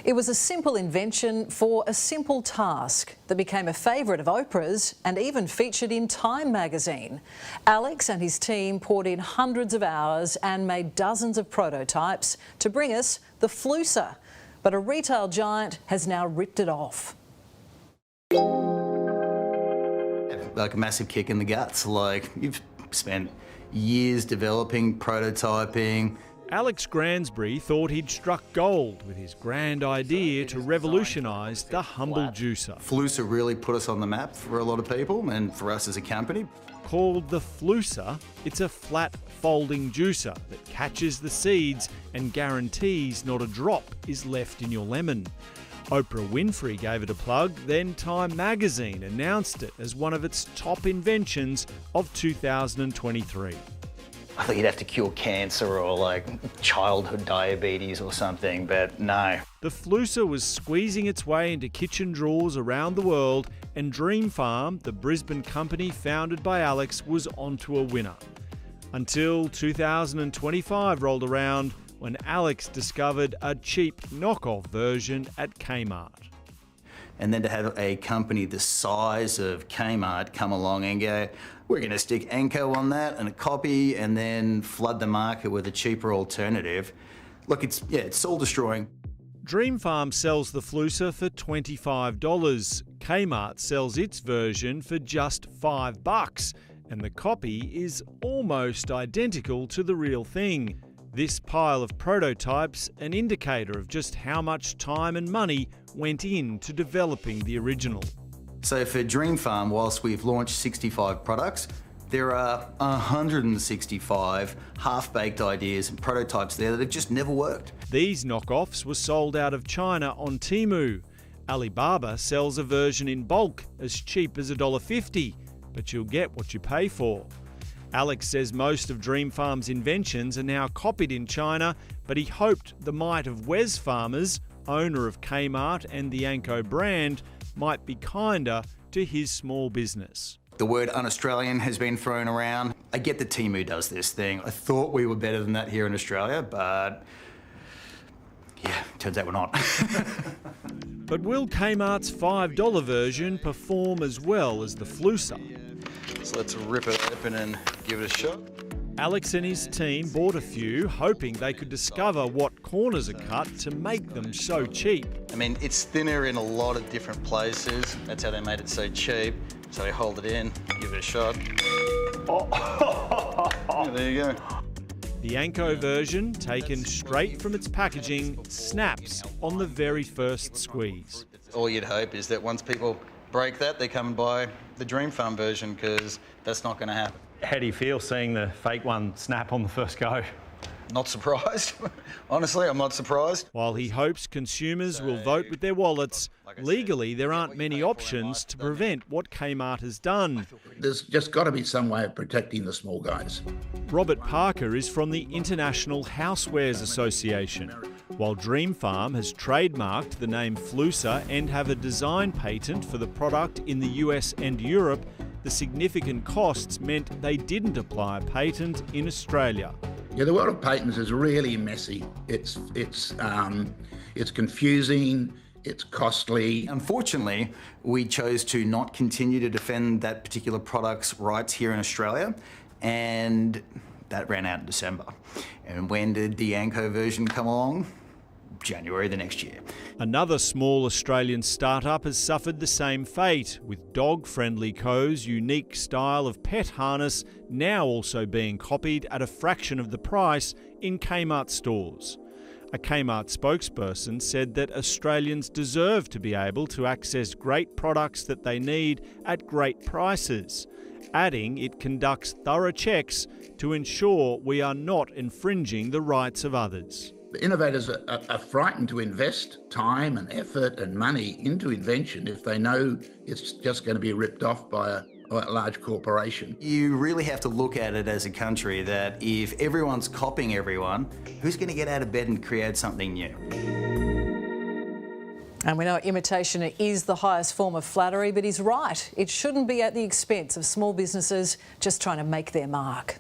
It was a simple invention for a simple task that became a favourite of Oprah's and even featured in Time magazine. Alex and his team poured in hundreds of hours and made dozens of prototypes to bring us the Flooser. But a retail giant has now ripped it off. Like a massive kick in the guts. Like, you've spent years developing, prototyping. Alex Gransbury thought he'd struck gold with his grand idea to revolutionise the humble juicer. Flooser really put us on the map for a lot of people and for us as a company. Called the Flooser, it's a flat folding juicer that catches the seeds and guarantees not a drop is left in your lemon. Oprah Winfrey gave it a plug, then Time magazine announced it as one of its top inventions of 2023. I thought you'd have to cure cancer or like childhood diabetes or something, but no. The Flooser was squeezing its way into kitchen drawers around the world, and Dream Farm, the Brisbane company founded by Alex, was onto a winner. Until 2025 rolled around, when Alex discovered a cheap knockoff version at Kmart. And then to have a company the size of Kmart come along and go, we're going to stick Anko on that and a copy and then flood the market with a cheaper alternative. Look, it's soul destroying. Dream Farm sells the Flooser for $25. Kmart sells its version for just $5, and the copy is almost identical to the real thing. This pile of prototypes, an indicator of just how much time and money went into developing the original. So for Dream Farm, whilst we've launched 65 products, there are 165 half-baked ideas and prototypes there that have just never worked. These knockoffs were sold out of China on Temu. Alibaba sells a version in bulk as cheap as $1.50, but you'll get what you pay for. Alex says most of Dream Farm's inventions are now copied in China, but he hoped the might of Wes Farmers, owner of Kmart and the Anko brand, might be kinder to his small business. The word un-Australian has been thrown around. I get that Temu does this thing. I thought we were better than that here in Australia, but yeah, turns out we're not. But will Kmart's $5 version perform as well as the Flooser? So let's rip it open and give it a shot. Alex and his team bought a few, hoping they could discover what corners are cut to make them so cheap. I mean, it's thinner in a lot of different places. That's how they made it so cheap. So we hold it in, give it a shot. Oh. Yeah, there you go. The Anko version, taken straight from its packaging, snaps on the very first squeeze. All you'd hope is that once people break that, they come and buy the Dream Farm version, because that's not going to happen. How do you feel seeing the fake one snap on the first go? Not surprised. Honestly, I'm not surprised. While he hopes consumers will vote with their wallets, legally there aren't many options to prevent what Kmart has done. There's just got to be some way of protecting the small guys. Robert Parker is from the International Housewares Association. While Dream Farm has trademarked the name Flooser and have a design patent for the product in the US and Europe, the significant costs meant they didn't apply a patent in Australia. Yeah, the world of patents is really messy. It's confusing, it's costly. Unfortunately, we chose to not continue to defend that particular product's rights here in Australia, and that ran out in December. And when did the Anko version come along? January the next year. Another small Australian startup has suffered the same fate, with Dog-Friendly Co.'s unique style of pet harness now also being copied at a fraction of the price in Kmart stores. A Kmart spokesperson said that Australians deserve to be able to access great products that they need at great prices, adding it conducts thorough checks to ensure we are not infringing the rights of others. The innovators are frightened to invest time and effort and money into invention if they know it's just going to be ripped off by a large corporation. You really have to look at it as a country that if everyone's copying everyone, who's going to get out of bed and create something new? And we know imitation is the highest form of flattery, but he's right. It shouldn't be at the expense of small businesses just trying to make their mark.